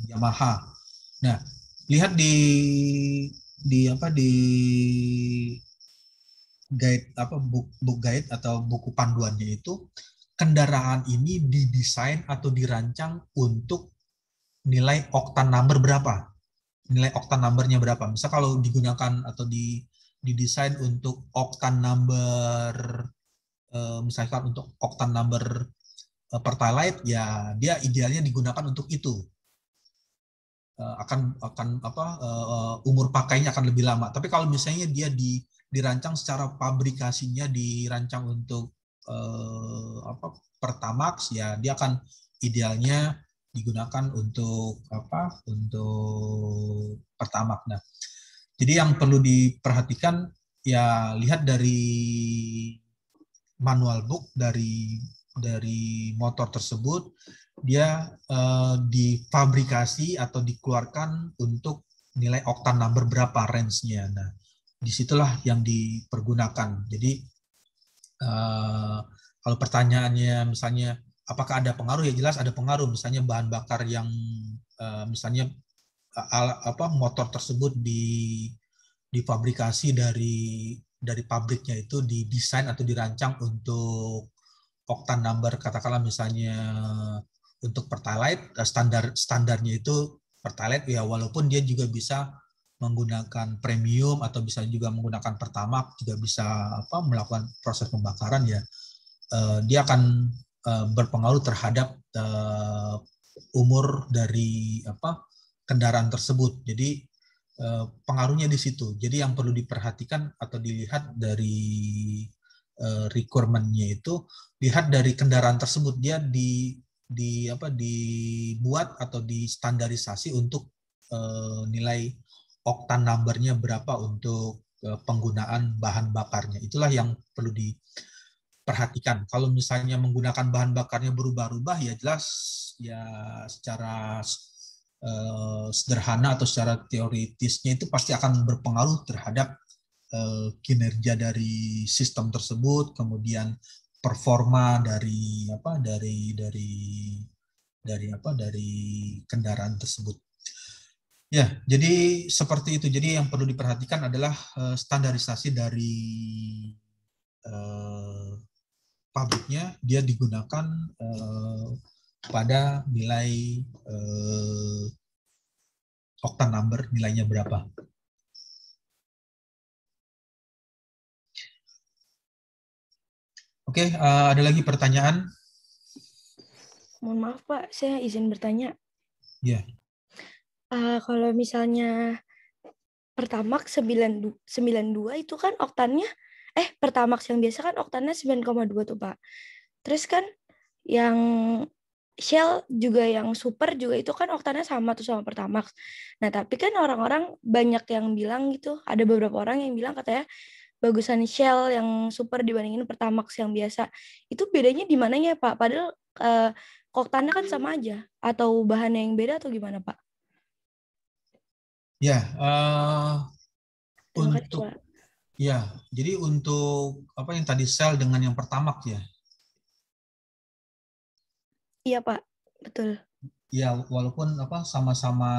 Yamaha. Nah, lihat di guide book guide atau buku panduannya itu, kendaraan ini didesain atau dirancang untuk nilai oktan number berapa, nilai oktan numbernya berapa. Misal kalau digunakan atau didesain untuk oktan number, misalkan untuk oktan number Pertalite, ya dia idealnya digunakan untuk itu. Akan umur pakainya akan lebih lama. Tapi kalau misalnya dia dirancang secara pabrikasinya dirancang untuk Pertamax, ya dia akan idealnya digunakan untuk untuk Pertamax. Nah, jadi yang perlu diperhatikan ya, lihat dari manual book dari motor tersebut, dia difabrikasi atau dikeluarkan untuk nilai oktan number berapa range-nya. Nah, disitulah yang dipergunakan. Jadi kalau pertanyaannya misalnya apakah ada pengaruh, ya jelas ada pengaruh. Misalnya bahan bakar yang misalnya motor tersebut difabrikasi dari pabriknya itu didesain atau dirancang untuk oktan number, katakanlah misalnya untuk Pertalite, standarnya itu Pertalite, ya walaupun dia juga bisa menggunakan premium atau bisa juga menggunakan Pertamax, juga bisa melakukan proses pembakaran, ya dia akan berpengaruh terhadap umur dari kendaraan tersebut. Jadi pengaruhnya di situ. Jadi yang perlu diperhatikan atau dilihat dari requirement-nya itu, lihat dari kendaraan tersebut, dia dibuat atau distandarisasi untuk nilai oktan number-nya berapa untuk penggunaan bahan bakarnya. Itulah yang perlu diperhatikan. Kalau misalnya menggunakan bahan bakarnya berubah-ubah, ya jelas ya secara sederhana atau secara teoritisnya itu pasti akan berpengaruh terhadap kinerja dari sistem tersebut, kemudian performa dari kendaraan tersebut. Ya, jadi seperti itu. Jadi yang perlu diperhatikan adalah standarisasi dari pabriknya, dia digunakan pada nilai oktan number, nilainya berapa. Oke, ada lagi pertanyaan? Mohon maaf Pak, saya izin bertanya. Ya. Kalau misalnya Pertamax 92 itu kan oktannya, Pertamax yang biasa kan oktannya 9,2 tuh Pak. Terus kan yang Shell juga, yang Super juga itu kan oktannya sama tuh sama Pertamax. Nah tapi kan orang-orang banyak yang bilang gitu, ada beberapa orang yang bilang katanya bagusan Shell yang Super dibandingin Pertamax yang biasa. Itu bedanya di mananya Pak? Padahal oktannya kan sama aja. Atau bahannya yang beda atau gimana Pak? Ya, Terima kasih Pak. jadi untuk apa yang tadi Shell dengan yang Pertamax ya. Iya Pak, betul. Ya, walaupun sama-sama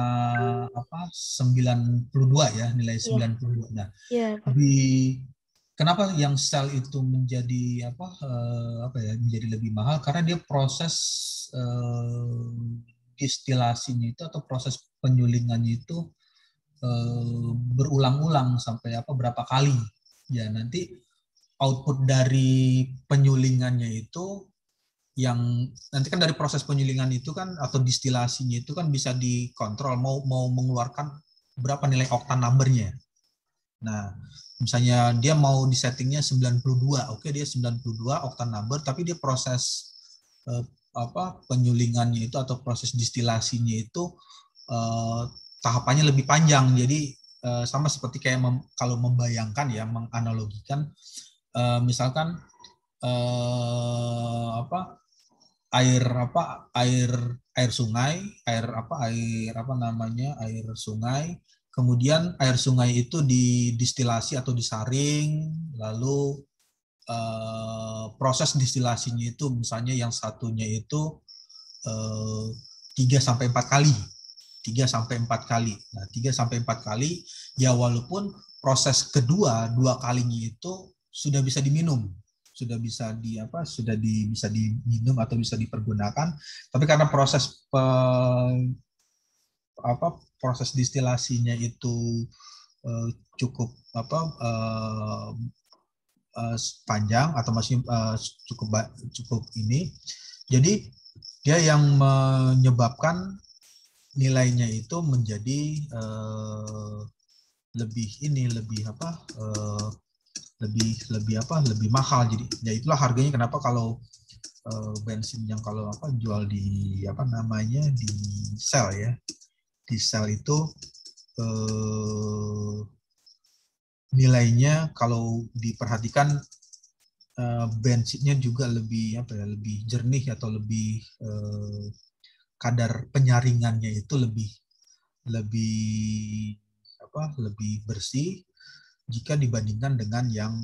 92 ya, nilai Iya, 92. Nah, iya Pak. kenapa yang Shell itu menjadi menjadi lebih mahal, karena dia proses distilasinya itu atau proses penyulingannya itu berulang-ulang sampai berapa kali. Ya, nanti output dari penyulingannya itu, yang nanti kan dari proses penyulingan itu kan atau distilasinya itu kan bisa dikontrol mau mengeluarkan berapa nilai oktan numbernya. Nah, misalnya dia mau di settingnya 92, oke, dia 92 oktan number, tapi dia proses penyulingannya itu atau proses distilasinya itu tahapannya lebih panjang. Jadi sama seperti kayak kalau membayangkan ya, menganalogikan misalkan air sungai, air sungai, kemudian air sungai itu didistilasi atau disaring, lalu proses distilasinya itu misalnya yang satunya itu 3 sampai 4 kali. 3 sampai 4 kali. Nah, 3 sampai 4 kali ya walaupun proses kedua 2 kalinya itu sudah bisa diminum. Sudah bisa bisa diminum atau bisa dipergunakan, tapi karena proses distilasinya itu eh, cukup panjang atau masih cukup ini. Jadi dia yang menyebabkan nilainya itu menjadi lebih mahal. Jadi ya itulah harganya kenapa kalau bensin yang kalau jual di di sel ya. Di sel itu nilainya kalau diperhatikan bensinnya juga lebih jernih atau lebih kadar penyaringannya itu lebih bersih jika dibandingkan dengan yang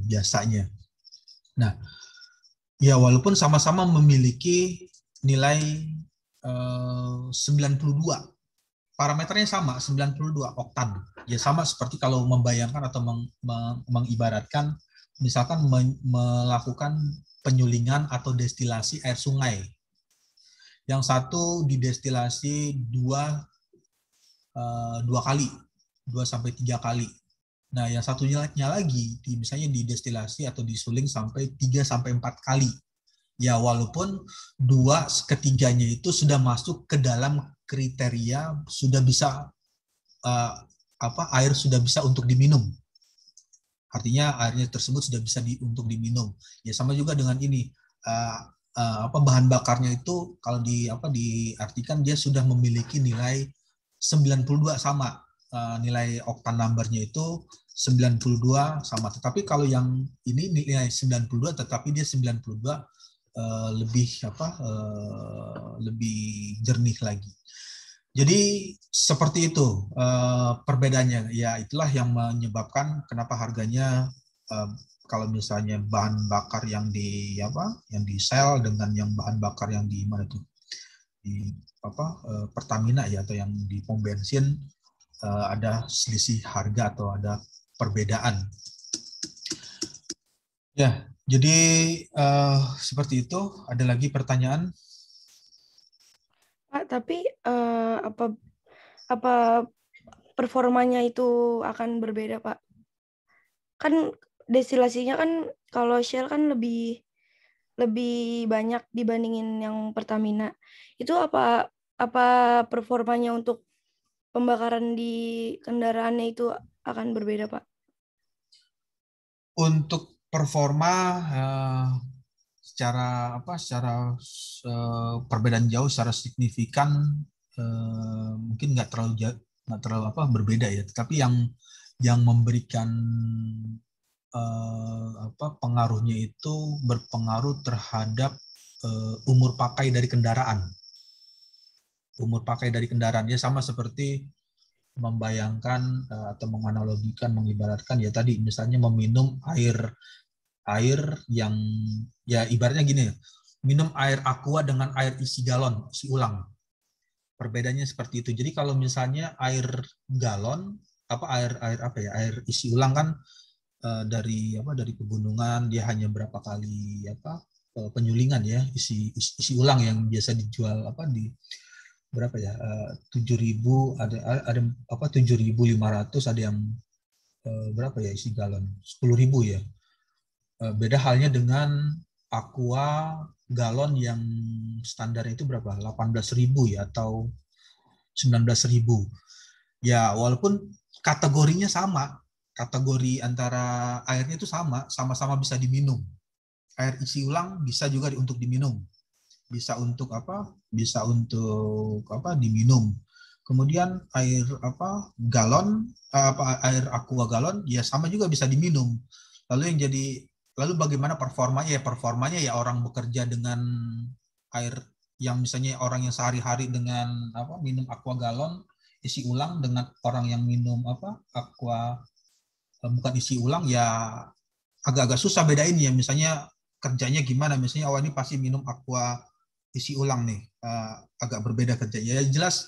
biasanya. Nah, ya walaupun sama-sama memiliki nilai 92, parameternya sama, 92 oktan. Ya sama seperti kalau membayangkan atau mengibaratkan misalkan melakukan penyulingan atau destilasi air sungai. Yang satu didestilasi dua kali, 2 sampai 3 kali. Nah, yang satunya lagi misalnya didestilasi atau disuling sampai 3 sampai 4 kali. Ya walaupun 2 ketiganya itu sudah masuk ke dalam kriteria sudah bisa air sudah bisa untuk diminum. Artinya airnya tersebut sudah bisa untuk diminum. Ya sama juga dengan ini bahan bakarnya itu kalau diartikan dia sudah memiliki nilai 92 sama. Nilai oktan number-nya itu 92 sama. Tetapi kalau yang ini nilai 92 tetapi dia 92 lebih jernih lagi. Jadi seperti itu perbedaannya. Ya itulah yang menyebabkan kenapa harganya kalau misalnya bahan bakar yang di sel dengan yang bahan bakar yang di mana tuh di Pertamina ya atau yang di pom bensin ada selisih harga atau ada perbedaan. Ya, jadi seperti itu. Ada lagi pertanyaan? Pak, tapi apa performanya itu akan berbeda, Pak? Kan destilasinya kan kalau Shell kan lebih banyak dibandingin yang Pertamina. Itu apa performanya untuk pembakaran di kendaraannya itu akan berbeda, Pak? Untuk performa secara perbedaan jauh secara signifikan mungkin nggak terlalu berbeda ya, tetapi yang memberikan pengaruhnya itu berpengaruh terhadap umur pakai dari kendaraan. Umur pakai dari kendaraan ya sama seperti membayangkan atau menganalogikan, mengibaratkan ya tadi misalnya meminum air yang ya ibaratnya gini, minum air aqua dengan air isi galon, isi ulang. Perbedaannya seperti itu. Jadi kalau misalnya air galon air isi ulang kan dari pegunungan dia hanya berapa kali penyulingan ya, isi ulang yang biasa dijual di berapa ya 7.000 ada 7.500 ada yang berapa ya isi galon 10.000 ya. Beda halnya dengan aqua galon yang standarnya itu berapa 18.000 ya atau 19.000 ya, walaupun kategorinya sama, kategori antara airnya itu sama-sama bisa diminum. Air isi ulang bisa juga untuk diminum, bisa untuk diminum. Kemudian air galon air aqua galon ya sama juga bisa diminum. Lalu bagaimana performanya? Performanya ya orang bekerja dengan air yang misalnya orang yang sehari-hari dengan minum aqua galon isi ulang dengan orang yang minum aqua bukan isi ulang ya agak-agak susah bedain ya. Misalnya kerjanya gimana. Misalnya ini pasti minum aqua isi ulang nih, agak berbeda kerjanya. Ya jelas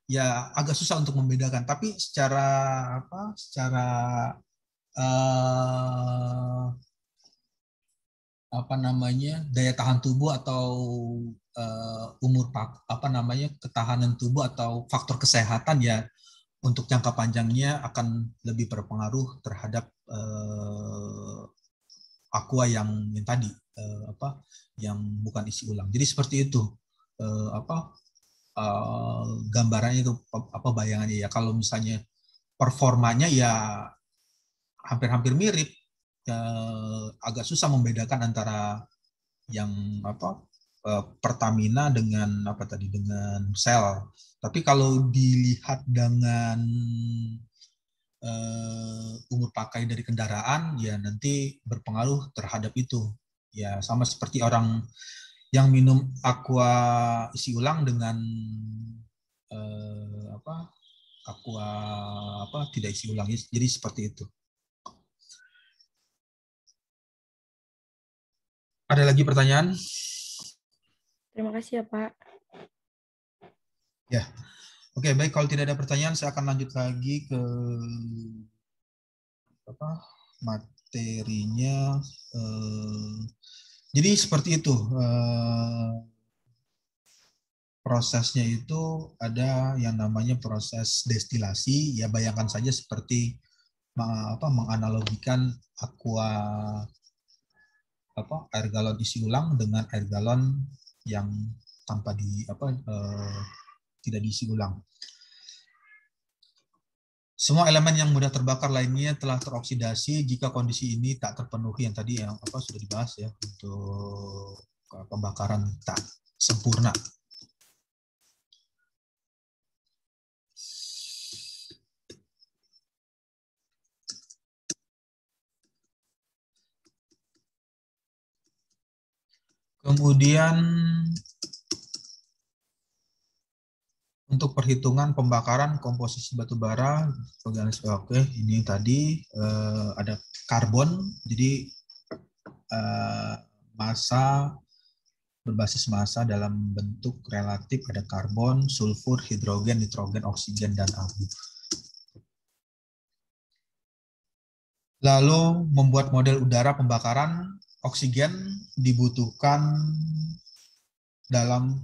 ya agak susah untuk membedakan. Tapi secara uh, daya tahan tubuh atau ketahanan tubuh atau faktor kesehatan ya untuk jangka panjangnya akan lebih berpengaruh terhadap aqua yang tadi yang bukan isi ulang. Jadi seperti itu gambarannya itu bayangannya ya. Kalau misalnya performanya ya hampir-hampir mirip, agak susah membedakan antara yang Pertamina dengan dengan Shell. Tapi kalau dilihat dengan umur pakai dari kendaraan ya nanti berpengaruh terhadap itu. Ya sama seperti orang yang minum aqua isi ulang dengan aqua tidak isi ulang. Jadi seperti itu. Ada lagi pertanyaan? Terima kasih ya, Pak. Ya. Oke, baik, kalau tidak ada pertanyaan saya akan lanjut lagi ke materinya. Jadi seperti itu. Prosesnya itu ada yang namanya proses destilasi. Ya bayangkan saja seperti menganalogikan aqua air galon isi ulang dengan air galon yang tanpa tidak diisi ulang. Semua elemen yang mudah terbakar lainnya telah teroksidasi jika kondisi ini tak terpenuhi, yang tadi yang sudah dibahas ya, untuk pembakaran tak sempurna. Kemudian untuk perhitungan pembakaran komposisi batu bara, oke, ini tadi ada karbon, jadi massa berbasis massa dalam bentuk relatif ada karbon, sulfur, hidrogen, nitrogen, oksigen, dan abu. Lalu membuat model udara pembakaran, oksigen dibutuhkan dalam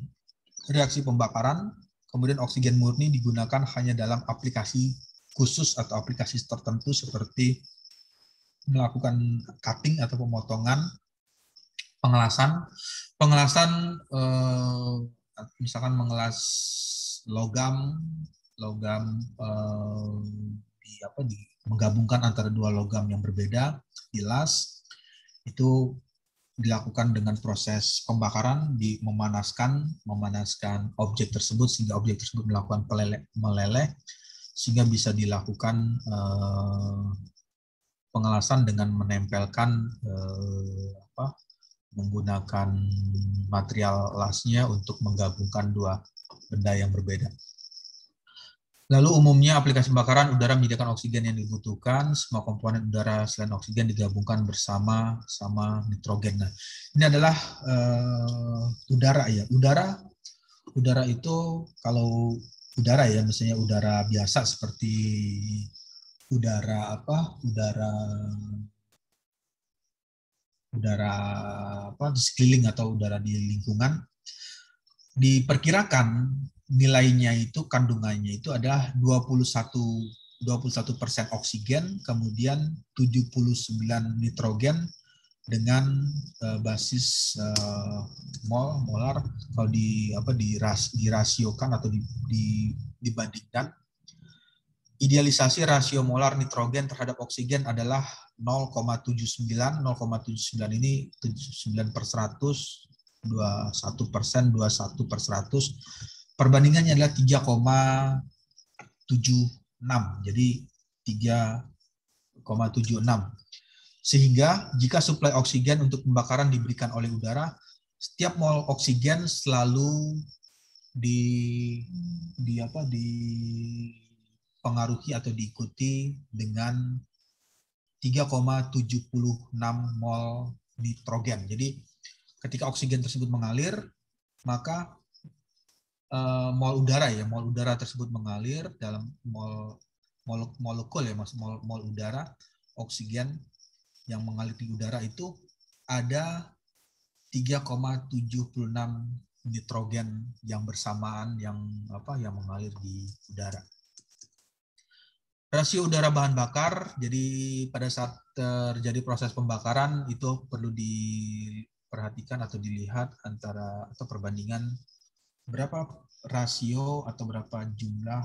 reaksi pembakaran, kemudian oksigen murni digunakan hanya dalam aplikasi khusus atau aplikasi tertentu seperti melakukan cutting atau pemotongan, pengelasan. Pengelasan misalkan mengelas logam menggabungkan antara dua logam yang berbeda, dilas, itu dilakukan dengan proses pembakaran, memanaskan objek tersebut sehingga objek tersebut melakukan meleleh sehingga bisa dilakukan pengelasan dengan menempelkan menggunakan material lasnya untuk menggabungkan dua benda yang berbeda. Lalu umumnya aplikasi pembakaran udara menyediakan oksigen yang dibutuhkan, semua komponen udara selain oksigen digabungkan bersama nitrogen. Nah, ini adalah udara ya. Udara itu kalau udara ya, misalnya udara biasa seperti udara di sekeliling atau udara di lingkungan, diperkirakan nilainya itu, kandungannya itu adalah 21% oksigen, kemudian 79 nitrogen dengan basis molar. Kalau dirasiokan atau dibandingkan, idealisasi rasio molar nitrogen terhadap oksigen adalah 0,79. 0,79 ini 79/100, 21%, 21/100. Perbandingannya adalah 3,76. Jadi 3,76. Sehingga jika suplai oksigen untuk pembakaran diberikan oleh udara, setiap mol oksigen selalu dipengaruhi atau diikuti dengan 3,76 mol nitrogen. Jadi ketika oksigen tersebut mengalir, maka mol udara tersebut mengalir dalam molekul ya, mol udara oksigen yang mengalir di udara itu ada 3,76 nitrogen yang bersamaan yang mengalir di udara. Rasio udara bahan bakar, jadi pada saat terjadi proses pembakaran itu perlu diperhatikan atau dilihat atau perbandingan berapa rasio atau berapa jumlah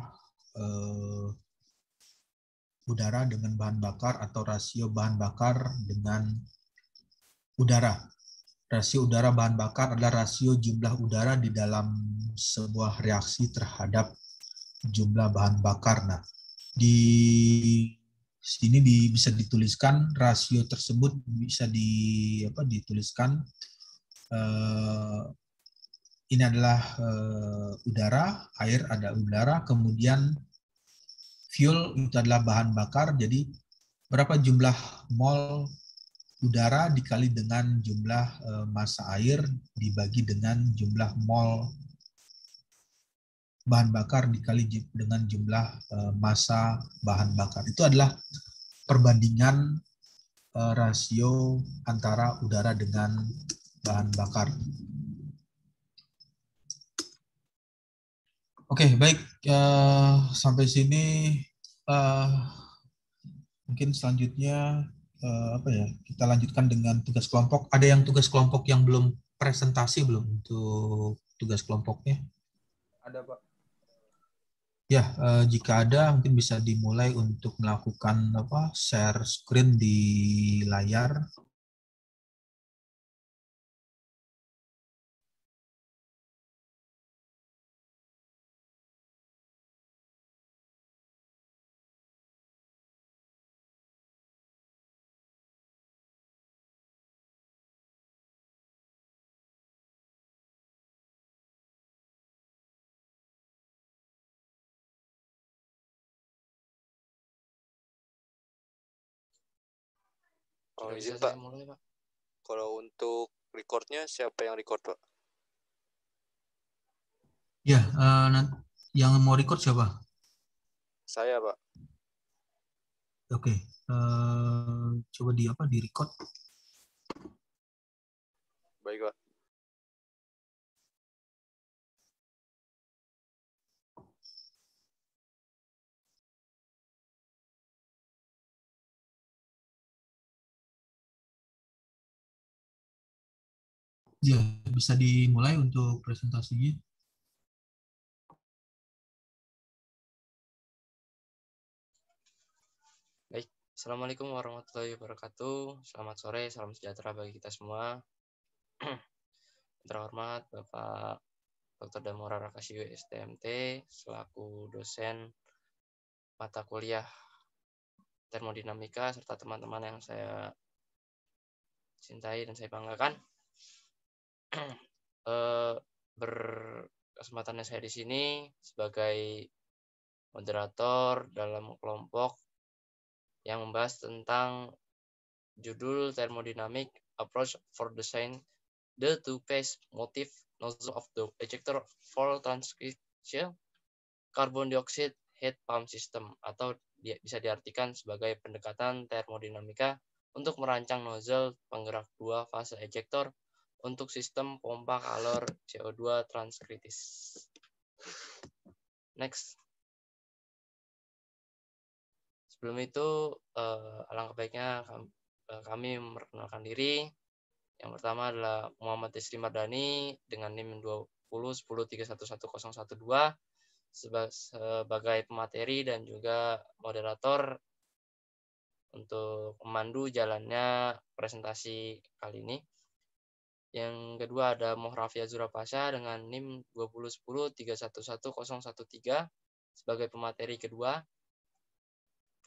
udara dengan bahan bakar atau rasio bahan bakar dengan udara. Rasio udara bahan bakar adalah rasio jumlah udara di dalam sebuah reaksi terhadap jumlah bahan bakar. Nah, di sini bisa dituliskan rasio tersebut bisa dituliskan ini adalah udara, air ada udara, kemudian fuel itu adalah bahan bakar. Jadi berapa jumlah mol udara dikali dengan jumlah massa air dibagi dengan jumlah mol bahan bakar dikali dengan jumlah massa bahan bakar. Itu adalah perbandingan rasio antara udara dengan bahan bakar. Oke, baik. Sampai sini mungkin selanjutnya kita lanjutkan dengan tugas kelompok. Ada yang tugas kelompok yang belum presentasi belum untuk tugas kelompoknya? Ada, Pak. Ya, jika ada mungkin bisa dimulai untuk melakukan share screen di layar. Oh, izin Pak. Kalau untuk recordnya siapa yang record Pak? Ya, yang mau record siapa? Saya Pak. Oke, coba di record. Baik Pak. Ya, bisa dimulai untuk presentasinya. Baik, Assalamualaikum warahmatullahi wabarakatuh. Selamat sore, salam sejahtera bagi kita semua. Terhormat Bapak Dr. Damora Rakasio STMT selaku dosen mata kuliah termodinamika serta teman-teman yang saya cintai dan saya banggakan. Berkesempatannya saya di sini sebagai moderator dalam kelompok yang membahas tentang judul Thermodynamic Approach for Design the two-phase motive nozzle of the ejector for transcription carbon dioxide heat pump system, atau bisa diartikan sebagai pendekatan termodinamika untuk merancang nozzle penggerak dua fase ejector untuk sistem pompa kalor CO2 transkritis. Next. Sebelum itu, alangkah baiknya kami memperkenalkan diri. Yang pertama adalah Muhammad Desri Mardani dengan NIM 2010311112 sebagai pemateri dan juga moderator untuk memandu jalannya presentasi kali ini. Yang kedua ada Mohrafia Zurapasha dengan NIM 2010311013 sebagai pemateri kedua.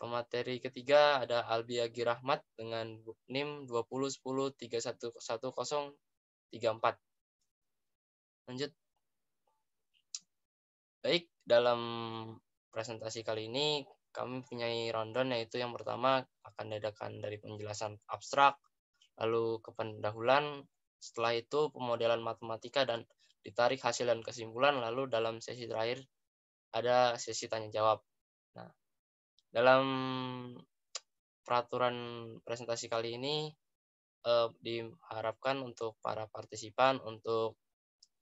Pemateri ketiga ada Albi Agi Rahmat dengan NIM 2010311034. Lanjut. Baik, dalam presentasi kali ini kami punya rundown, yaitu yang pertama akan diadakan dari penjelasan abstrak, lalu ke pendahuluan, setelah itu pemodelan matematika dan ditarik hasil dan kesimpulan, lalu dalam sesi terakhir ada sesi tanya jawab. Nah, dalam peraturan presentasi kali ini diharapkan untuk para partisipan untuk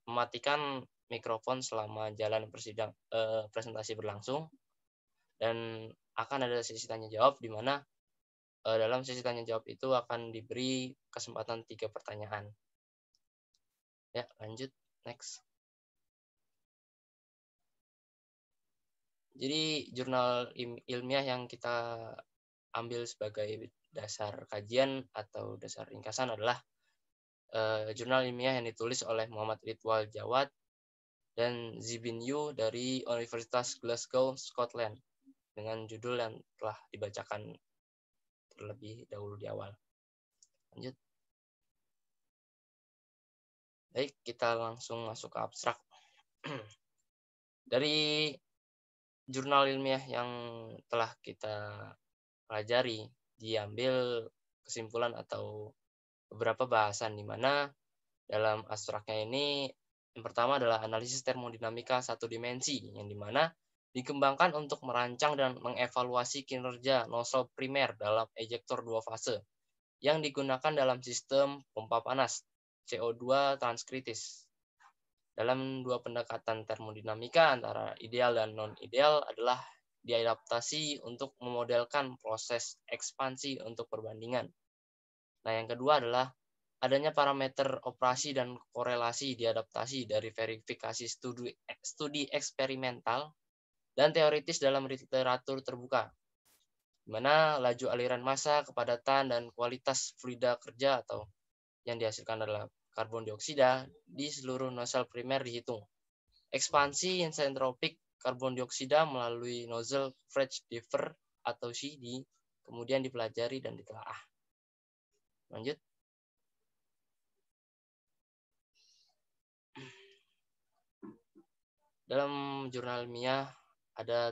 mematikan mikrofon selama jalan presentasi berlangsung, dan akan ada sesi tanya jawab di mana dalam sesi tanya jawab itu akan diberi kesempatan 3 pertanyaan. Ya, lanjut, next. Jadi jurnal ilmiah yang kita ambil sebagai dasar kajian atau dasar ringkasan adalah jurnal ilmiah yang ditulis oleh Muhammad Ridwal Jawad dan Zibin Yu dari Universitas Glasgow, Scotland, dengan judul yang telah dibacakan terlebih dahulu di awal. Lanjut. Baik, kita langsung masuk ke abstrak. Dari jurnal ilmiah yang telah kita pelajari, diambil kesimpulan atau beberapa bahasan di mana dalam abstraknya ini yang pertama adalah analisis termodinamika satu dimensi, yang dimana dikembangkan untuk merancang dan mengevaluasi kinerja nozzle primer dalam ejektor 2 fase yang digunakan dalam sistem pompa panas CO2 transkritis. Dalam 2 pendekatan termodinamika antara ideal dan non-ideal adalah diadaptasi untuk memodelkan proses ekspansi untuk perbandingan. Nah, yang kedua adalah adanya parameter operasi dan korelasi diadaptasi dari verifikasi studi eksperimental dan teoritis dalam literatur terbuka, di mana laju aliran massa, kepadatan, dan kualitas fluida kerja atau yang dihasilkan adalah karbon dioksida di seluruh nozzle primer dihitung. Ekspansi isentropik karbon dioksida melalui nozzle French Differ atau CD kemudian dipelajari dan ditelaah. Lanjut. Dalam jurnal ilmiah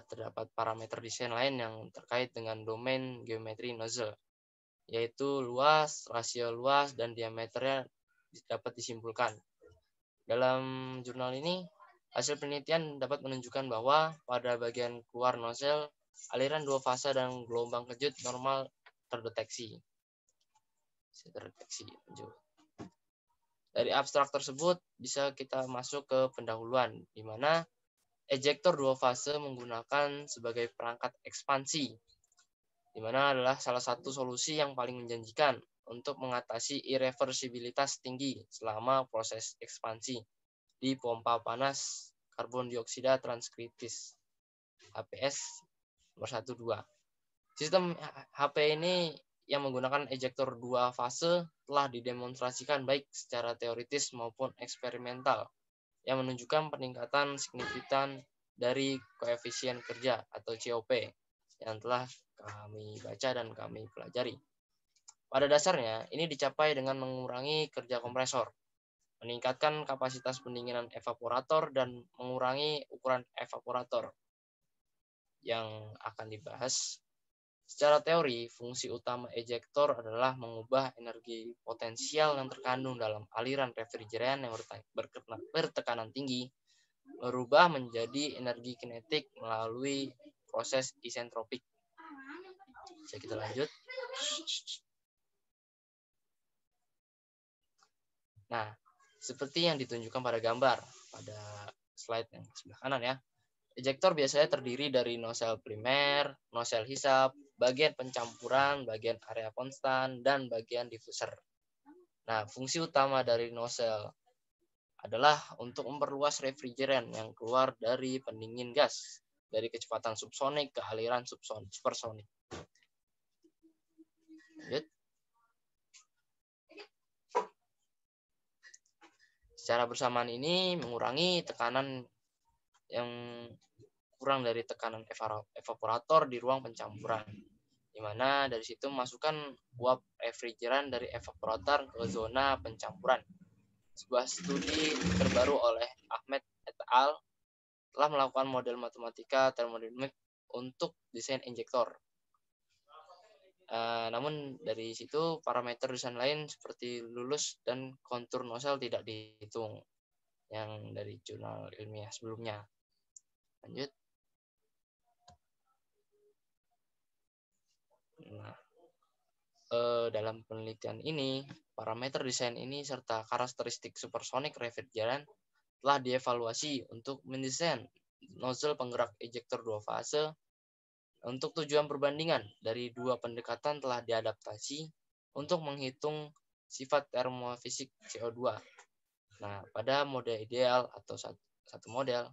terdapat parameter desain lain yang terkait dengan domain geometri nozzle, yaitu luas, rasio luas, dan diameternya dapat disimpulkan. Dalam jurnal ini, hasil penelitian dapat menunjukkan bahwa pada bagian keluar nozzle, aliran 2 fase dan gelombang kejut normal terdeteksi. Dari abstrak tersebut bisa kita masuk ke pendahuluan, di mana ejektor 2 fase menggunakan sebagai perangkat ekspansi, di mana adalah salah satu solusi yang paling menjanjikan untuk mengatasi irreversibilitas tinggi selama proses ekspansi di pompa panas karbon dioksida transkritis HPS nomor 1-2. Sistem HP ini yang menggunakan ejektor 2 fase telah didemonstrasikan baik secara teoritis maupun eksperimental, yang menunjukkan peningkatan signifikan dari koefisien kerja atau COP yang telah kami baca dan kami pelajari. Pada dasarnya, ini dicapai dengan mengurangi kerja kompresor, meningkatkan kapasitas pendinginan evaporator, dan mengurangi ukuran evaporator yang akan dibahas. Secara teori, fungsi utama ejektor adalah mengubah energi potensial yang terkandung dalam aliran refrigeran yang bertekanan tinggi, merubah menjadi energi kinetik melalui proses isentropik. Bisa kita lanjut. Nah, seperti yang ditunjukkan pada gambar pada slide yang sebelah kanan ya. Ejektor biasanya terdiri dari nozzle primer, nozzle hisap, bagian pencampuran, bagian area konstan, dan bagian diffuser. Nah, fungsi utama dari nozzle adalah untuk memperluas refrigeran yang keluar dari pendingin gas dari kecepatan subsonik ke aliran supersonik. Lanjut. Secara bersamaan ini mengurangi tekanan yang kurang dari tekanan evaporator di ruang pencampuran, di mana dari situ masukkan uap refrigeran dari evaporator ke zona pencampuran. Sebuah studi terbaru oleh Ahmed et al. Telah melakukan model matematika termodinamik untuk desain injektor. Namun dari situ parameter desain lain seperti lulus dan kontur nozzle tidak dihitung yang dari jurnal ilmiah sebelumnya. Lanjut. Nah, dalam penelitian ini, parameter desain ini serta karakteristik supersonic refrigerant telah dievaluasi untuk mendesain nozzle penggerak ejector 2 fase. Untuk tujuan perbandingan dari dua pendekatan telah diadaptasi untuk menghitung sifat termofisik CO2. Nah, pada model ideal atau satu model,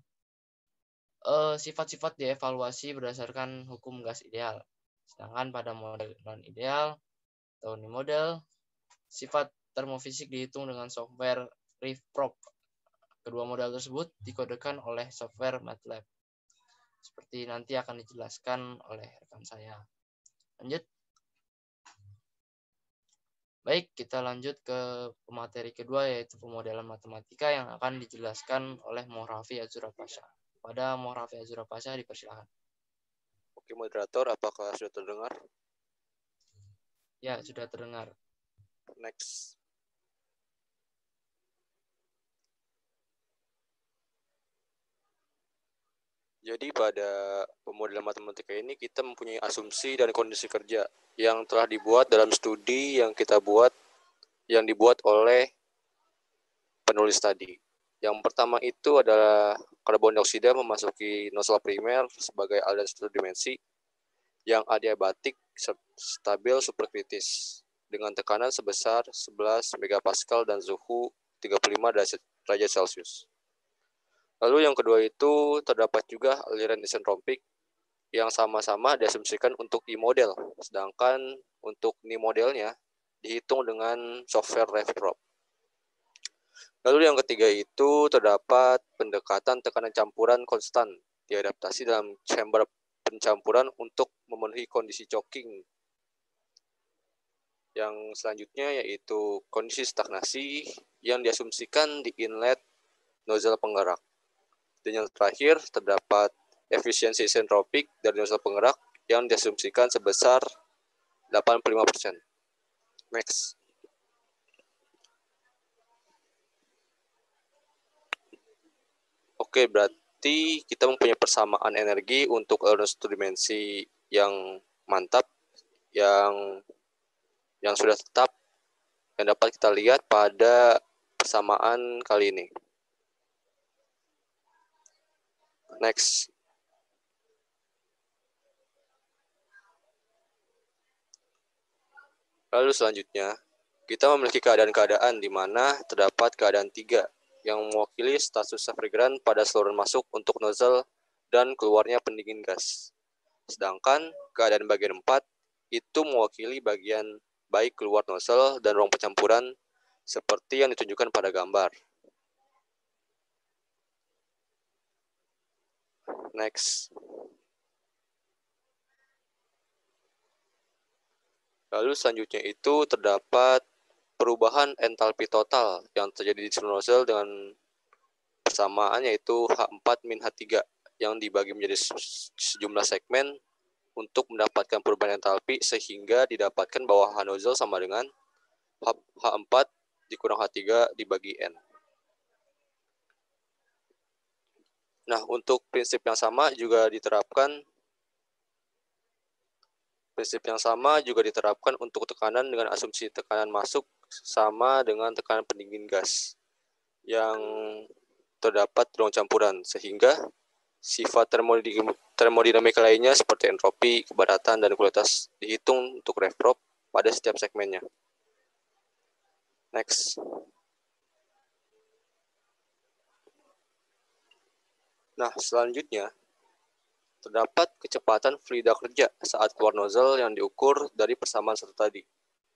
sifat-sifat dievaluasi berdasarkan hukum gas ideal. Sedangkan pada model non-ideal atau ini model, sifat termofisik dihitung dengan software RefProp. Kedua model tersebut dikodekan oleh software MATLAB. Seperti nanti akan dijelaskan oleh rekan saya. Lanjut. Baik, kita lanjut ke pemateri kedua, yaitu pemodelan matematika yang akan dijelaskan oleh Mohrafi Azura Pasha. Pada Mohrafi Azura Pasha, dipersilakan. Oke, moderator, apakah sudah terdengar? Ya, sudah terdengar. Next. Jadi pada pemodelan matematika ini kita mempunyai asumsi dan kondisi kerja yang telah dibuat dalam studi yang dibuat oleh penulis tadi. Yang pertama itu adalah karbon dioksida memasuki nozzle primer sebagai aliran satu dimensi yang adiabatik stabil superkritis dengan tekanan sebesar 11 megapascal dan suhu 35 derajat Celcius. Lalu yang kedua itu terdapat juga aliran isentropik yang sama-sama diasumsikan untuk I-model, sedangkan untuk Ni-modelnya dihitung dengan software RefProp. Lalu yang ketiga itu terdapat pendekatan tekanan campuran konstan diadaptasi dalam chamber pencampuran untuk memenuhi kondisi choking. Yang selanjutnya yaitu kondisi stagnasi yang diasumsikan di inlet nozzle penggerak. Dan yang terakhir terdapat efisiensi isentropik dari nozzle penggerak yang diasumsikan sebesar 85%. Next. Oke, berarti kita mempunyai persamaan energi untuk aliran satu dimensi yang mantap, yang sudah tetap, yang dapat kita lihat pada persamaan kali ini. Next. Lalu selanjutnya, kita memiliki keadaan-keadaan di mana terdapat keadaan 3 yang mewakili status refrigeran pada saluran masuk untuk nozzle dan keluarnya pendingin gas. Sedangkan keadaan bagian 4 itu mewakili bagian baik keluar nozzle dan ruang pencampuran seperti yang ditunjukkan pada gambar. Next. Lalu selanjutnya itu terdapat perubahan entalpi total yang terjadi di seluruh nozzle dengan persamaan yaitu H4-H3 yang dibagi menjadi sejumlah segmen untuk mendapatkan perubahan entalpi sehingga didapatkan bahwa H nozzle sama dengan H4 dikurang H3 dibagi N. Nah, untuk prinsip yang sama juga diterapkan untuk tekanan dengan asumsi tekanan masuk sama dengan tekanan pendingin gas yang terdapat di ruang campuran, sehingga sifat termodinamika lainnya seperti entropi, kepadatan, dan kualitas dihitung untuk RefProp pada setiap segmennya. Next. Nah, selanjutnya terdapat kecepatan fluida kerja saat keluar nozzle yang diukur dari persamaan satu tadi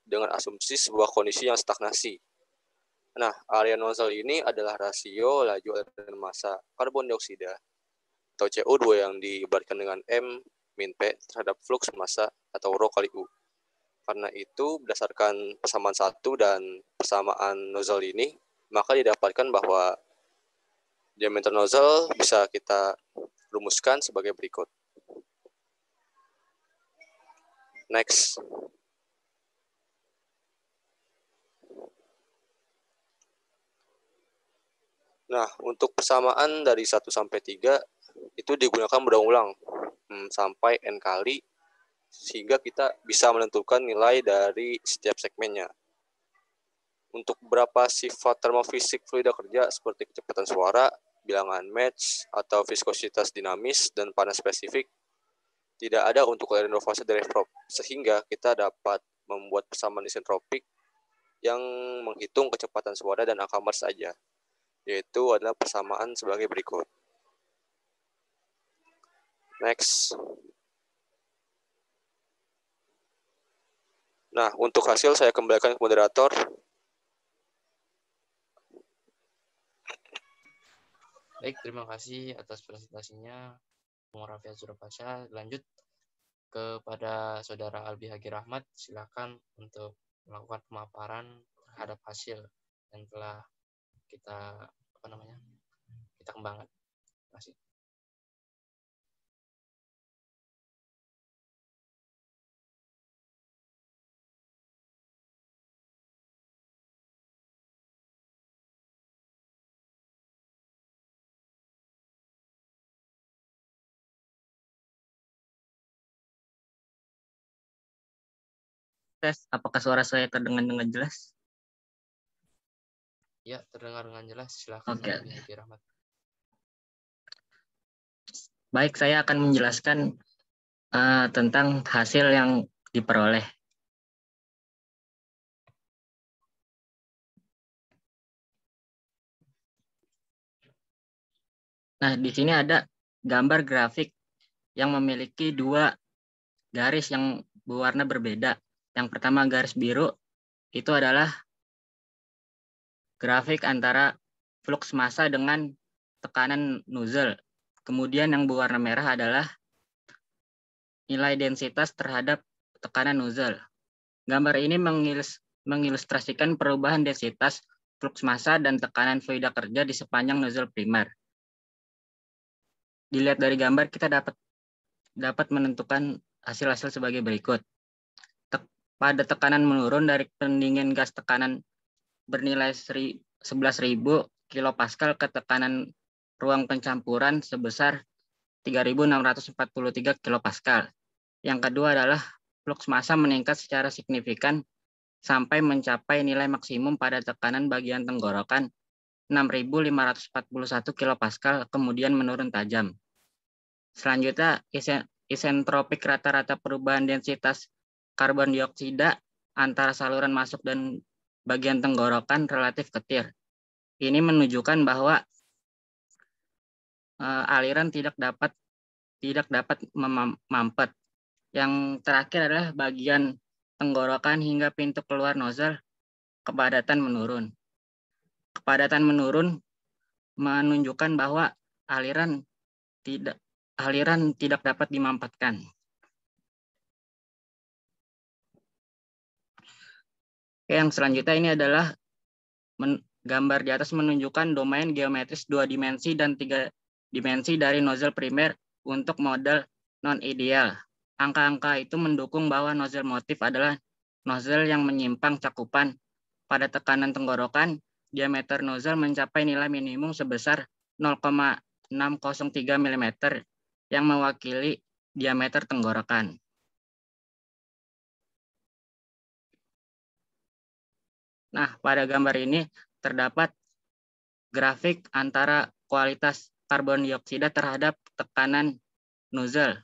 dengan asumsi sebuah kondisi yang stagnasi. Nah, area nozzle ini adalah rasio laju aliran massa karbon dioksida atau CO2 yang diibaratkan dengan M min P terhadap flux massa atau Rho kali U. Karena itu, berdasarkan persamaan satu dan persamaan nozzle ini, maka didapatkan bahwa diameter nozzle bisa kita rumuskan sebagai berikut. Next. Nah, untuk persamaan dari 1 sampai 3 itu digunakan berulang-ulang sampai n kali sehingga kita bisa menentukan nilai dari setiap segmennya. Untuk beberapa sifat termofisik fluida kerja seperti kecepatan suara, bilangan match, atau viskositas dinamis dan panas spesifik tidak ada untuk aliran fase dari prop, sehingga kita dapat membuat persamaan isentropik yang menghitung kecepatan suara dan angka Mars saja, yaitu adalah persamaan sebagai berikut. Next. Nah, untuk hasil saya kembalikan ke moderator. Baik, terima kasih atas presentasinya, Bung Raffiat Surapasya. Lanjut kepada Saudara Albi Hagi Rahmat, silakan untuk melakukan pemaparan terhadap hasil yang telah kita kita kembangkan. Terima kasih. Tes, apakah suara saya terdengar dengan jelas? Ya, terdengar dengan jelas. Silakan. Oke. Albi Hagi Rahmat. Baik, saya akan menjelaskan tentang hasil yang diperoleh. Nah, di sini ada gambar grafik yang memiliki dua garis yang berwarna berbeda. Yang pertama garis biru itu adalah grafik antara flux massa dengan tekanan nozzle. Kemudian yang berwarna merah adalah nilai densitas terhadap tekanan nozzle. Gambar ini mengilustrasikan perubahan densitas flux massa dan tekanan fluida kerja di sepanjang nozzle primer. Dilihat dari gambar kita dapat menentukan hasil-hasil sebagai berikut. Pada tekanan menurun dari pendingin gas tekanan bernilai 11.000 kilopascal ke tekanan ruang pencampuran sebesar 3.643 kilopascal. Yang kedua adalah flux massa meningkat secara signifikan sampai mencapai nilai maksimum pada tekanan bagian tenggorokan 6.541 kilopascal, kemudian menurun tajam. Selanjutnya, isentropik rata-rata perubahan densitas karbon dioksida antara saluran masuk dan bagian tenggorokan relatif ketir. Ini menunjukkan bahwa aliran tidak dapat mampet. Yang terakhir adalah bagian tenggorokan hingga pintu keluar nozzle kepadatan menurun. Kepadatan menurun menunjukkan bahwa aliran tidak dapat dimampetkan. Yang selanjutnya ini adalah gambar di atas menunjukkan domain geometris 2 dimensi dan 3 dimensi dari nozzle primer untuk model non-ideal. Angka-angka itu mendukung bahwa nozzle motif adalah nozzle yang menyimpang cakupan. Pada tekanan tenggorokan, diameter nozzle mencapai nilai minimum sebesar 0,603 mm yang mewakili diameter tenggorokan. Nah, pada gambar ini terdapat grafik antara kualitas karbon dioksida terhadap tekanan nozzle.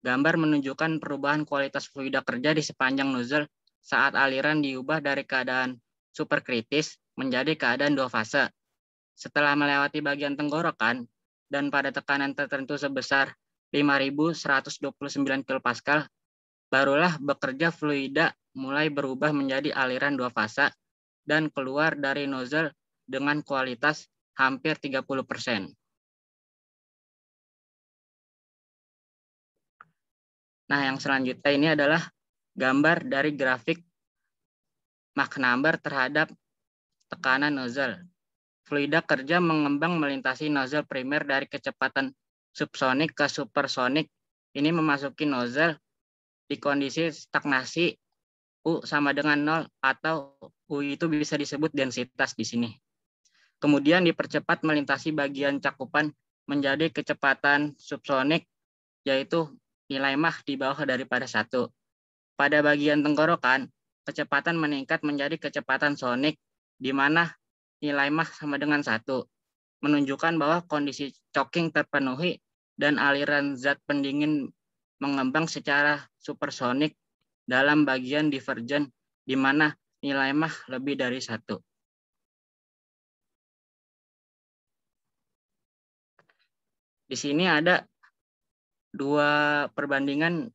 Gambar menunjukkan perubahan kualitas fluida kerja di sepanjang nozzle saat aliran diubah dari keadaan superkritis menjadi keadaan dua fase. Setelah melewati bagian tenggorokan dan pada tekanan tertentu sebesar 5.129 kilopascal, barulah bekerja fluida mulai berubah menjadi aliran dua fase dan keluar dari nozzle dengan kualitas hampir 30%. Nah, yang selanjutnya ini adalah gambar dari grafik Mach number terhadap tekanan nozzle. Fluida kerja mengembang melintasi nozzle primer dari kecepatan subsonik ke supersonik. Ini memasuki nozzle di kondisi stagnasi U sama dengan 0 atau U itu bisa disebut densitas di sini. Kemudian dipercepat melintasi bagian cakupan menjadi kecepatan subsonik, yaitu nilai Mach di bawah daripada 1. Pada bagian tenggorokan, kecepatan meningkat menjadi kecepatan sonik, di mana nilai Mach sama dengan 1, menunjukkan bahwa kondisi choking terpenuhi dan aliran zat pendingin mengembang secara supersonik dalam bagian divergen, di mana nilai Mach lebih dari 1. Di sini ada dua perbandingan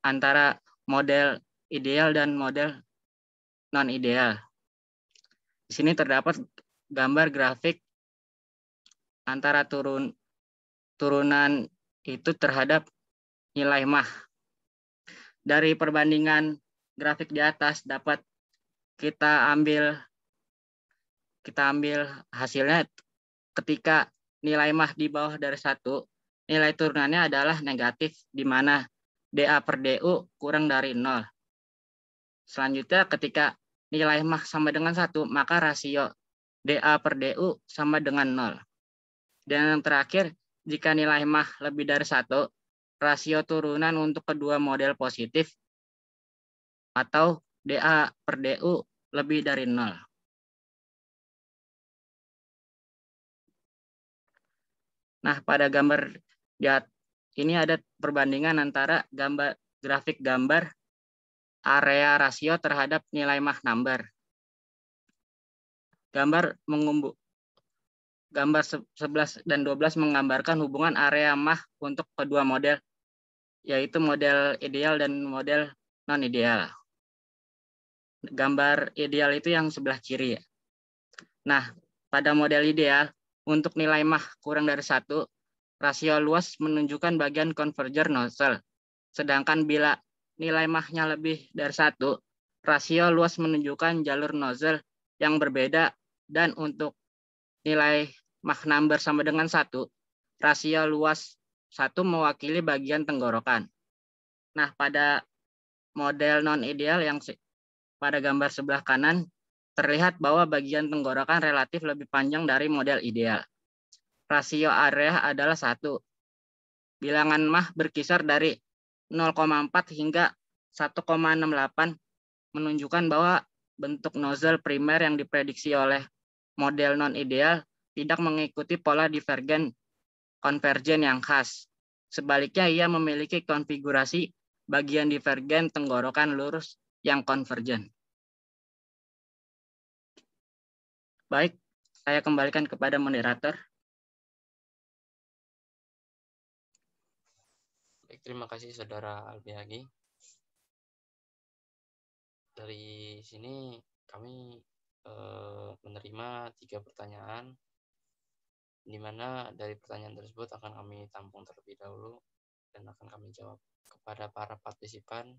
antara model ideal dan model non-ideal. Di sini terdapat gambar grafik antara turunan itu terhadap nilai Mach. Dari perbandingan grafik di atas dapat kita ambil hasilnya ketika nilai Mach di bawah dari 1, nilai turunannya adalah negatif, di mana dA per du kurang dari 0. Selanjutnya ketika nilai Mach sama dengan 1, maka rasio dA per du sama dengan 0. Dan yang terakhir, jika nilai Mach lebih dari 1, rasio turunan untuk kedua model positif atau dA per du lebih dari 0. Nah, pada gambar ini ada perbandingan antara grafik gambar area rasio terhadap nilai Mach number. Gambar 11 dan 12 menggambarkan hubungan area Mach untuk kedua model, yaitu model ideal dan model non-ideal. Gambar ideal itu yang sebelah kiri. Nah, pada model ideal, untuk nilai Mach kurang dari 1, rasio luas menunjukkan bagian converger nozzle. Sedangkan bila nilai Mach-nya lebih dari 1, rasio luas menunjukkan jalur nozzle yang berbeda, dan untuk nilai Mach number sama dengan 1, rasio luas 1 mewakili bagian tenggorokan. Nah, pada model non-ideal yang pada gambar sebelah kanan, terlihat bahwa bagian tenggorokan relatif lebih panjang dari model ideal. Rasio area adalah 1. Bilangan Mach berkisar dari 0,4 hingga 1,68, menunjukkan bahwa bentuk nozzle primer yang diprediksi oleh model non-ideal tidak mengikuti pola divergen konvergen yang khas. Sebaliknya, ia memiliki konfigurasi bagian divergen tenggorokan lurus yang konvergen. Baik, saya kembalikan kepada moderator. Baik, terima kasih Saudara Albiagi. Dari sini kami menerima 3 pertanyaan, di mana dari pertanyaan tersebut akan kami tampung terlebih dahulu dan akan kami jawab. Kepada para partisipan,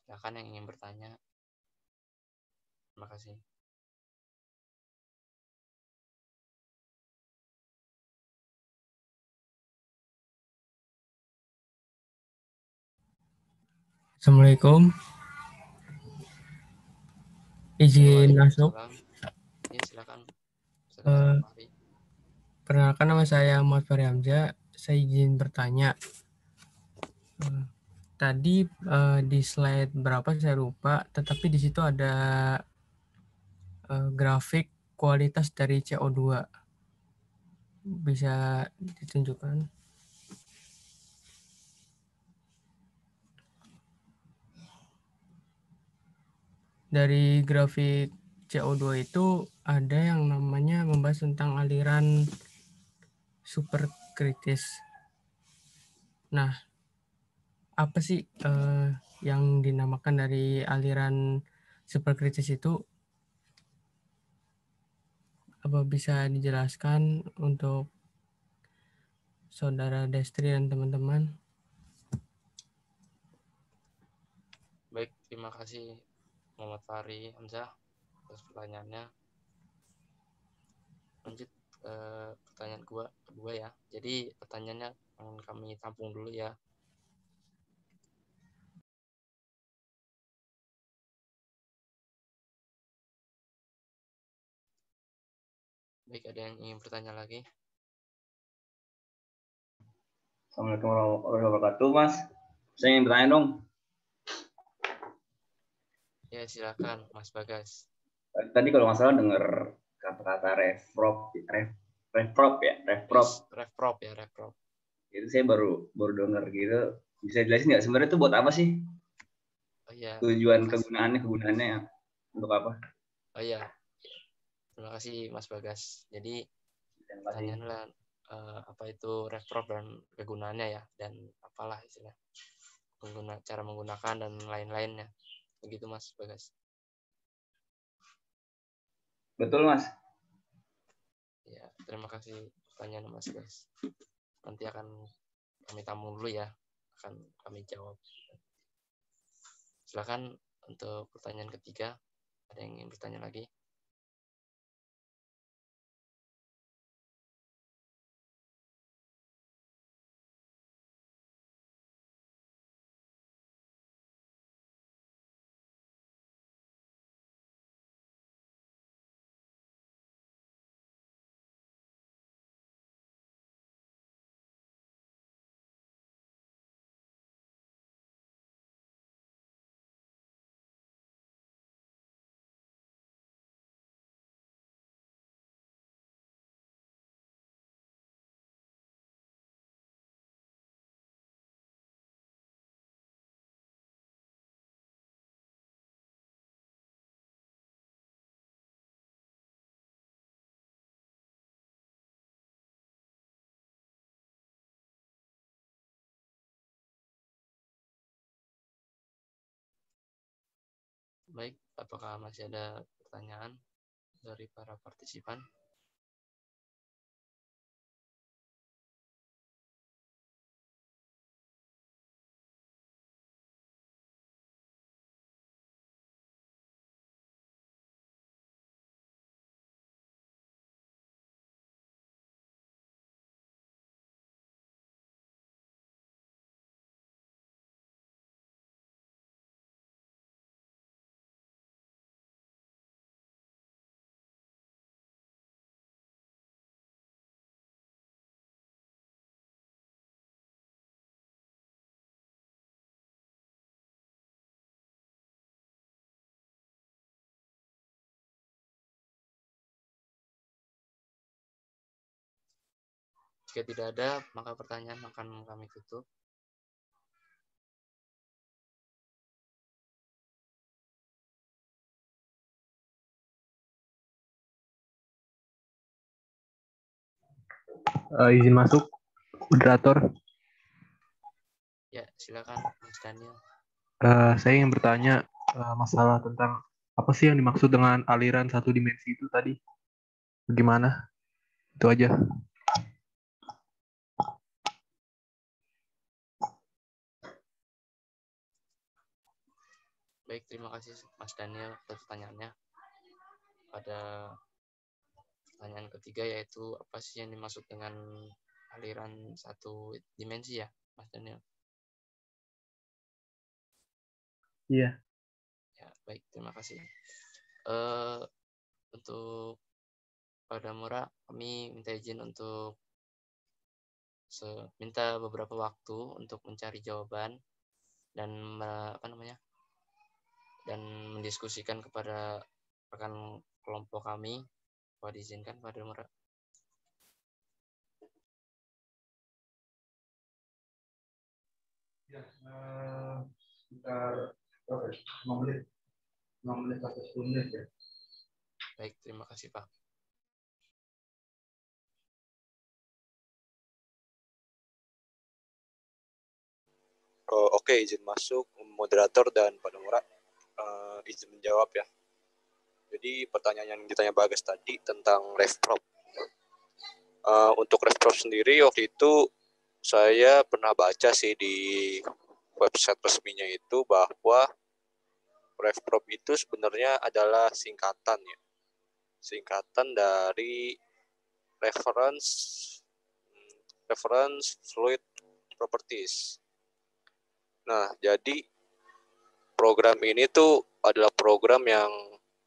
silakan yang ingin bertanya. Terima kasih. Assalamualaikum. Izin masuk. Ya, silakan. Perkenalkan, nama saya Muhammad Fahri Hamzah. Saya izin bertanya. Tadi di slide berapa saya lupa, tetapi di situ ada grafik kualitas dari CO2. Bisa ditunjukkan? Dari grafik CO2 itu ada yang namanya membahas tentang aliran superkritis. Nah, apa sih yang dinamakan dari aliran superkritis itu? Apa bisa dijelaskan untuk Saudara Destri dan teman-teman? Baik, terima kasih Muhammad Fahri Hamzah atas pertanyaannya. Lanjut pertanyaan kedua ya. Jadi pertanyaannya akan kami tampung dulu ya. Baik, ada yang ingin bertanya lagi? Assalamualaikum warahmatullahi wabarakatuh, Mas. Saya ingin bertanya dong. Ya, silakan Mas Bagas. Tadi kalau nggak salah dengar kata-kata refprop ya. Refprop. Itu saya baru dengar gitu. Bisa jelasin nggak sebenarnya itu buat apa sih? Oh iya. Tujuan kegunaannya untuk apa? Oh iya. Terima kasih Mas Bagas. Jadi pertanyaannya apa itu refprop dan kegunaannya ya, dan apalah istilah cara menggunakan dan lain-lainnya. Begitu Mas Bagas. Betul, Mas. Ya, terima kasih pertanyaan Mas Bagas. Nanti akan kami tamu dulu ya, akan kami jawab. Silakan untuk pertanyaan ketiga. Ada yang ingin bertanya lagi? Baik, apakah masih ada pertanyaan dari para partisipan? Jika tidak ada, maka pertanyaan akan kami tutup. Izin masuk, moderator. Ya, silakan Mas Daniel. Saya ingin bertanya masalah tentang apa sih yang dimaksud dengan aliran satu dimensi itu tadi? Bagaimana? Itu aja. Baik, terima kasih Mas Daniel atas pertanyaannya. Pada pertanyaan ketiga, yaitu apa sih yang dimaksud dengan aliran satu dimensi ya, Mas Daniel? Iya. Ya, baik, terima kasih. Untuk pada Mura, kami minta izin untuk minta beberapa waktu untuk mencari jawaban dan dan mendiskusikan kepada rekan kelompok kami. Kalau diizinkan pada Mura. Ya, sekitar 5 menit atau 10 menit ya. Baik, terima kasih Pak. Oke, izin masuk moderator dan Pak Nomora, izin menjawab ya. Jadi pertanyaan yang ditanya Bagas tadi tentang refprop. Untuk refprop sendiri waktu itu saya pernah baca sih di website resminya itu bahwa refprop itu sebenarnya adalah singkatan dari reference fluid properties. Nah, jadi program ini tuh adalah program yang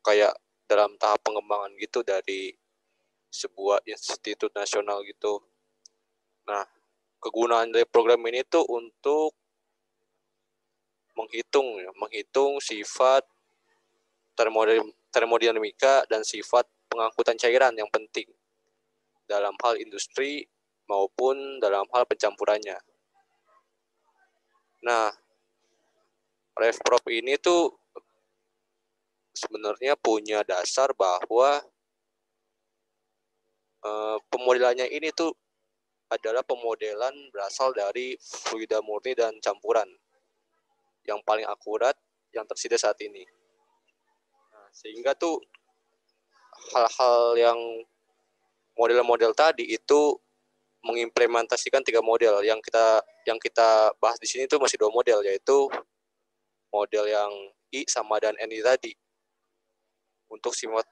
kayak dalam tahap pengembangan gitu dari sebuah institut nasional gitu. Nah, kegunaan dari program ini tuh untuk menghitung sifat termodinamika dan sifat pengangkutan cairan yang penting dalam hal industri maupun dalam hal pencampurannya. Nah, RefProp ini tuh sebenarnya punya dasar bahwa pemodelannya ini tuh adalah pemodelan berasal dari fluida murni dan campuran yang paling akurat yang tersedia saat ini. Nah, sehingga tuh hal-hal yang model-model tadi itu mengimplementasikan 3 model yang kita bahas di sini tuh masih 2 model, yaitu model yang I sama dan NI tadi untuk sifat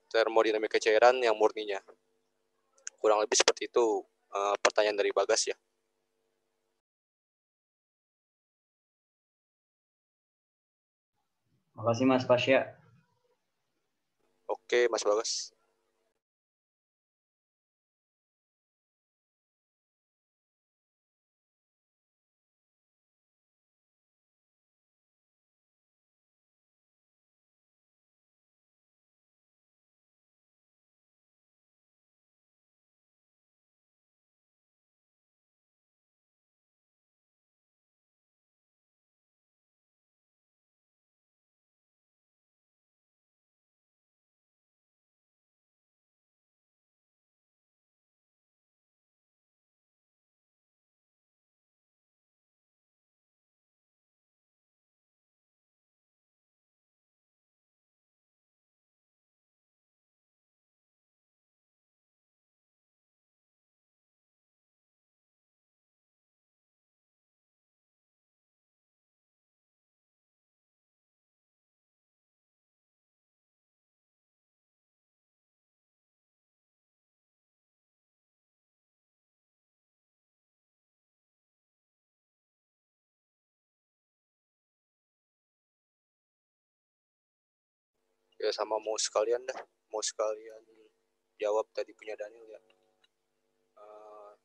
termodinamika cairan yang murninya. Kurang lebih seperti itu pertanyaan dari Bagas ya. Makasih Mas Pasya. Oke, Mas Bagas. Ya sama mau sekalian jawab tadi punya Daniel ya.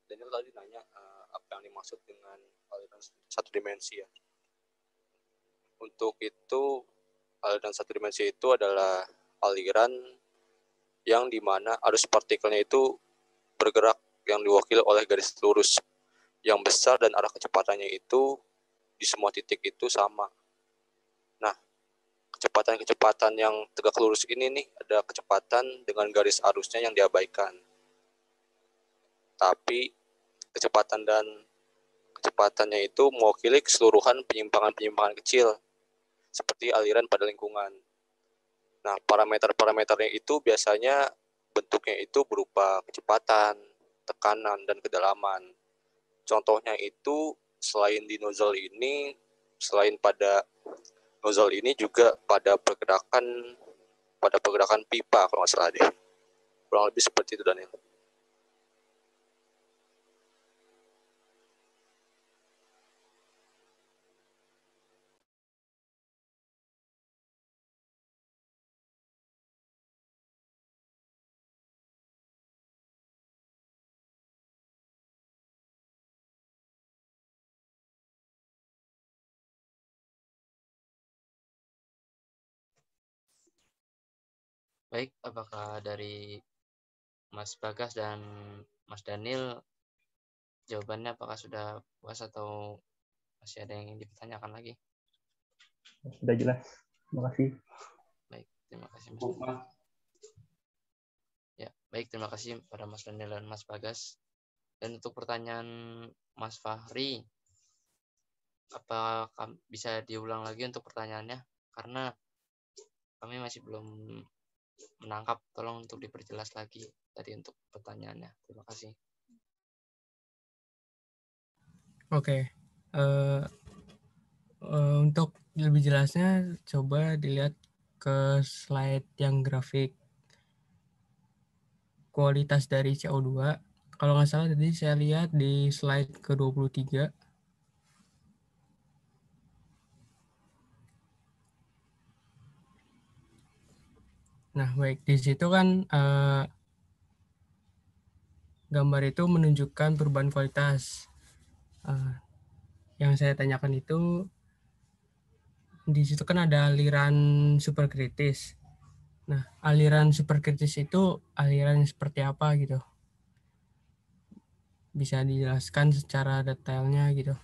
Daniel tadi nanya apa yang dimaksud dengan aliran satu dimensi ya. Untuk itu aliran satu dimensi itu adalah aliran yang dimana arus partikelnya itu bergerak yang diwakili oleh garis lurus yang besar dan arah kecepatannya itu di semua titik itu sama. Nah, kecepatan yang tegak lurus ini nih ada kecepatan dengan garis arusnya yang diabaikan. Tapi kecepatannya itu mewakili keseluruhan penyimpangan-penyimpangan kecil seperti aliran pada lingkungan. Nah, parameter-parameternya itu biasanya bentuknya itu berupa kecepatan, tekanan, dan kedalaman. Contohnya itu selain pada nozzle ini juga pada pergerakan pipa kalau nggak salah deh. Kurang lebih seperti itu, Daniel. Baik, apakah dari Mas Bagas dan Mas Daniel jawabannya apakah sudah puas atau masih ada yang ingin dipertanyakan lagi? Sudah jelas. Terima kasih. Baik, terima kasih Mas Daniel. Ya, baik, terima kasih pada Mas Daniel dan Mas Bagas. Dan untuk pertanyaan Mas Fahri, apakah bisa diulang lagi untuk pertanyaannya? Karena kami masih belum menangkap, tolong untuk diperjelas lagi tadi untuk pertanyaannya. Terima kasih. Oke. Untuk lebih jelasnya coba dilihat ke slide yang grafik kualitas dari CO2. Kalau nggak salah tadi saya lihat di slide ke-23. Nah, baik di situ kan gambar itu menunjukkan perubahan kualitas. Yang saya tanyakan itu di situ kan ada aliran superkritis. Nah, aliran superkritis itu aliran seperti apa gitu? Bisa dijelaskan secara detailnya gitu.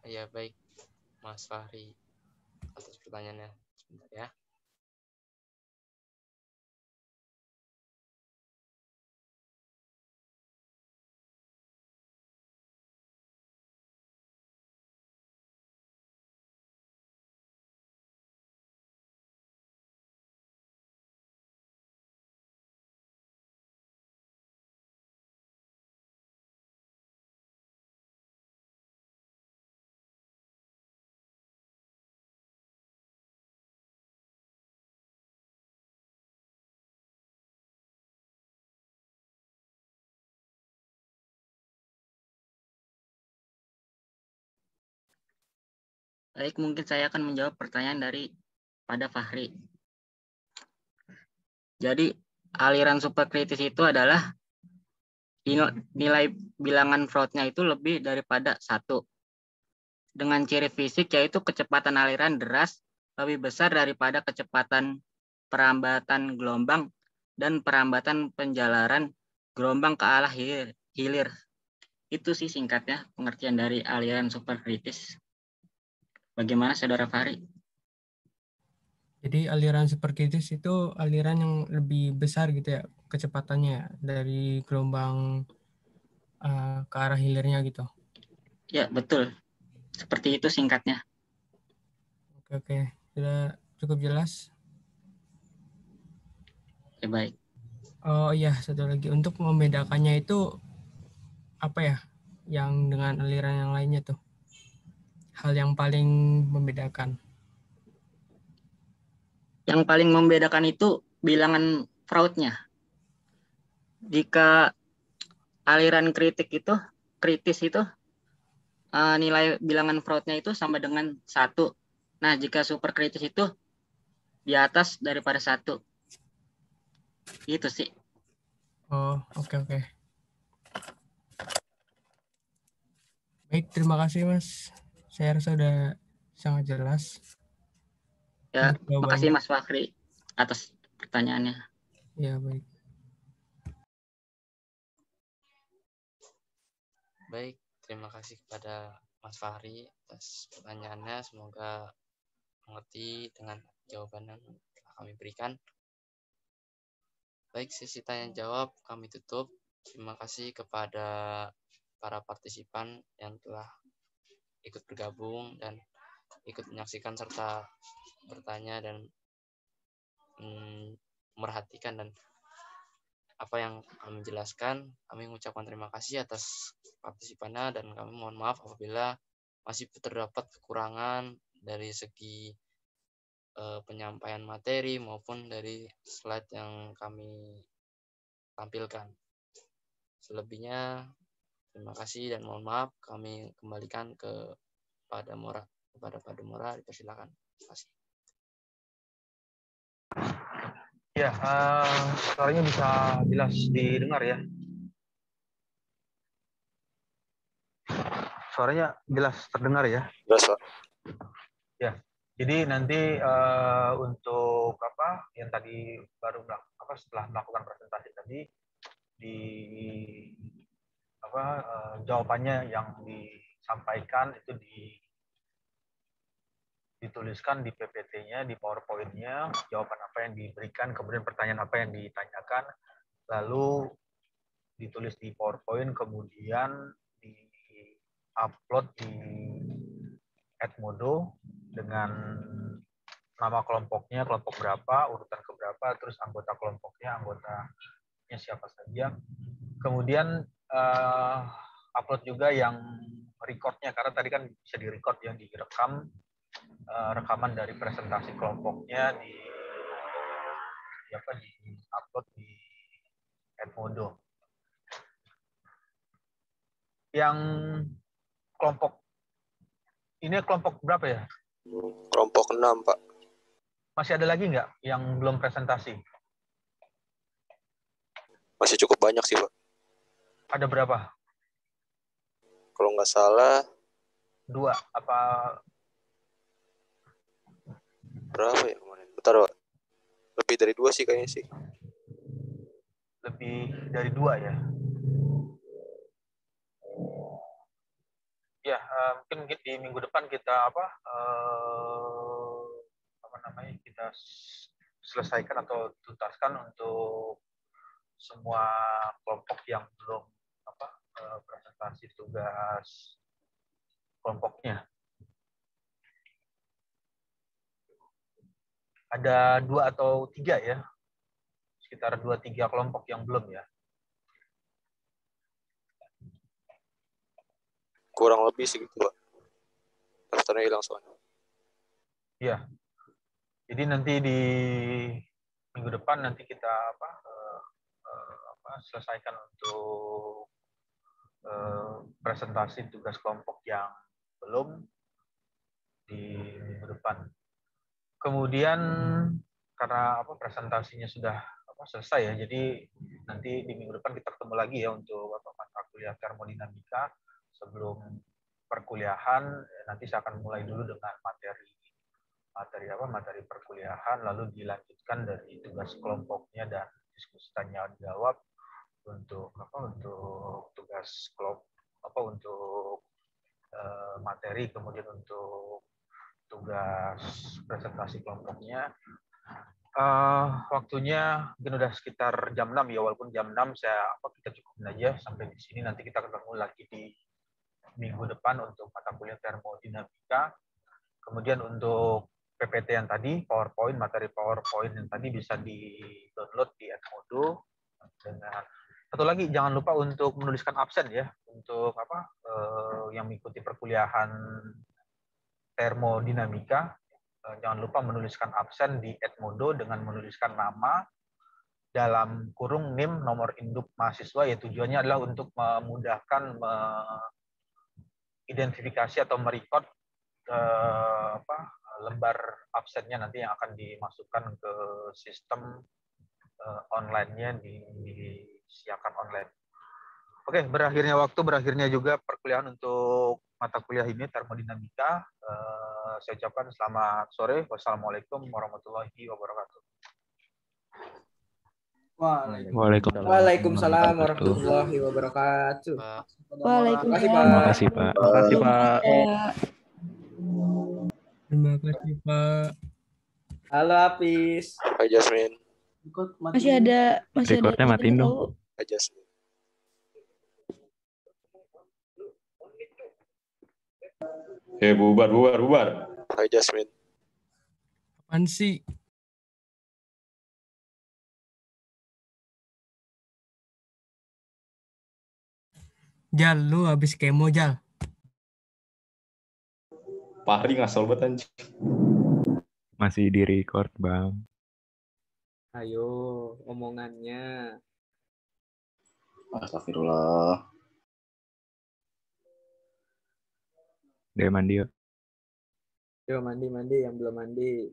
Ya, baik Mas Fahri atas pertanyaannya. Sebentar ya. Baik, mungkin saya akan menjawab pertanyaan dari pada Fahri. Jadi, aliran superkritis itu adalah nilai bilangan Freud-nya itu lebih daripada 1. Dengan ciri fisik yaitu kecepatan aliran deras lebih besar daripada kecepatan perambatan gelombang dan perambatan penjalaran gelombang ke arah hilir. Itu sih singkatnya pengertian dari aliran superkritis. Bagaimana Saudara Fahri? Jadi aliran superkritis itu aliran yang lebih besar gitu ya kecepatannya dari gelombang ke arah hilirnya gitu. Ya, betul. Seperti itu singkatnya. Oke. Sudah cukup jelas? Ya, baik. Oh iya, satu lagi. Untuk membedakannya itu apa ya? Yang dengan aliran yang lainnya tuh. Hal yang paling membedakan. Yang paling membedakan itu bilangan Freud-nya. Jika aliran kritis itu nilai bilangan Freud-nya itu sama dengan 1. Nah, jika superkritis itu di atas daripada 1. Itu sih. Oh, oke. Baik, terima kasih Mas. Saya rasa sudah sangat jelas. Ya, makasih Mas Fahri atas pertanyaannya. Ya, baik. Baik, terima kasih kepada Mas Fahri atas pertanyaannya. Semoga mengerti dengan jawaban yang telah kami berikan. Baik, sesi tanya jawab kami tutup. Terima kasih kepada para partisipan yang telah ikut bergabung dan ikut menyaksikan serta bertanya dan merhatikan dan apa yang kami jelaskan. Kami mengucapkan terima kasih atas partisipannya dan kami mohon maaf apabila masih terdapat kekurangan dari segi penyampaian materi maupun dari slide yang kami tampilkan. Selebihnya terima kasih dan mohon maaf, kami kembalikan kepada Padmora, dipersilakan. Terima kasih. Ya, suaranya bisa jelas didengar ya. Suaranya jelas terdengar ya. Jelas, Pak. Ya, jadi nanti untuk apa yang tadi baru setelah melakukan presentasi tadi jawabannya yang disampaikan itu dituliskan di PPT-nya, di PowerPoint-nya, jawaban apa yang diberikan, kemudian pertanyaan apa yang ditanyakan, lalu ditulis di PowerPoint, kemudian di-upload di Edmodo dengan nama kelompoknya, kelompok berapa, urutan keberapa, terus anggota kelompoknya, anggotanya siapa saja. Kemudian upload juga yang recordnya, karena tadi kan bisa direcord yang direkam, rekaman dari presentasi kelompoknya di-upload di Edmodo. Yang kelompok ini kelompok berapa ya? Kelompok 6, Pak. Masih ada lagi nggak yang belum presentasi? Masih cukup banyak sih, Pak. Ada berapa? Kalau nggak salah, 2 apa? berapa ya kemarin? Bentar, Pak. Lebih dari 2 sih kayaknya sih. Lebih dari 2 ya. Ya, mungkin di minggu depan kita kita selesaikan atau tuntaskan untuk semua kelompok yang belum presentasi tugas kelompoknya. Ada 2 atau 3 ya, sekitar 2-3 kelompok yang belum ya. Kurang lebih sih gitu, Pak. Daftarnya hilang soalnya. Iya. Jadi nanti di minggu depan nanti kita selesaikan untuk presentasi tugas kelompok yang belum di minggu depan. Kemudian karena presentasinya sudah selesai ya, jadi nanti di minggu depan kita ketemu lagi ya untuk mata kuliah termodinamika. Sebelum perkuliahan nanti saya akan mulai dulu dengan materi perkuliahan, lalu dilanjutkan dari tugas kelompoknya dan diskusi tanya jawab untuk tugas kelompok untuk materi, kemudian untuk tugas presentasi kelompoknya. Waktunya mungkin udah sekitar jam 6 ya, walaupun jam 6 kita cukupin aja sampai di sini. Nanti kita ketemu lagi di minggu depan untuk mata kuliah termodinamika. Kemudian untuk PPT yang tadi, materi PowerPoint yang tadi bisa di-download di Edmodo. Dengan satu lagi, jangan lupa untuk menuliskan absen ya, untuk yang mengikuti perkuliahan termodinamika. Jangan lupa menuliskan absen di Edmodo dengan menuliskan nama dalam kurung NIM, nomor induk mahasiswa, ya tujuannya adalah untuk memudahkan identifikasi atau merecord lembar absennya nanti yang akan dimasukkan ke sistem online-nya, disiapkan online. Oke, berakhirnya juga perkuliahan untuk mata kuliah ini termodinamika. Saya ucapkan selamat sore. Wassalamualaikum warahmatullahi wabarakatuh. Waalaikumsalam warahmatullahi wabarakatuh. Waalaikumsalam. Terima kasih, Pak. Terima kasih, Pak. Terima kasih, Pak. Halo, Apis. Hai, Jasmine. Masih ada Recordnya matiin dong. tahu. Hai, Jasmine. Bubar. Hai, Jasmine. Apaan sih? Jal, lu habis kemo, Jal. Pahri ngasal banget anjing. Masih di record, Bang. Ayo, omongannya. Astagfirullah. Dia mandi yuk. Yo, mandi yang belum mandi.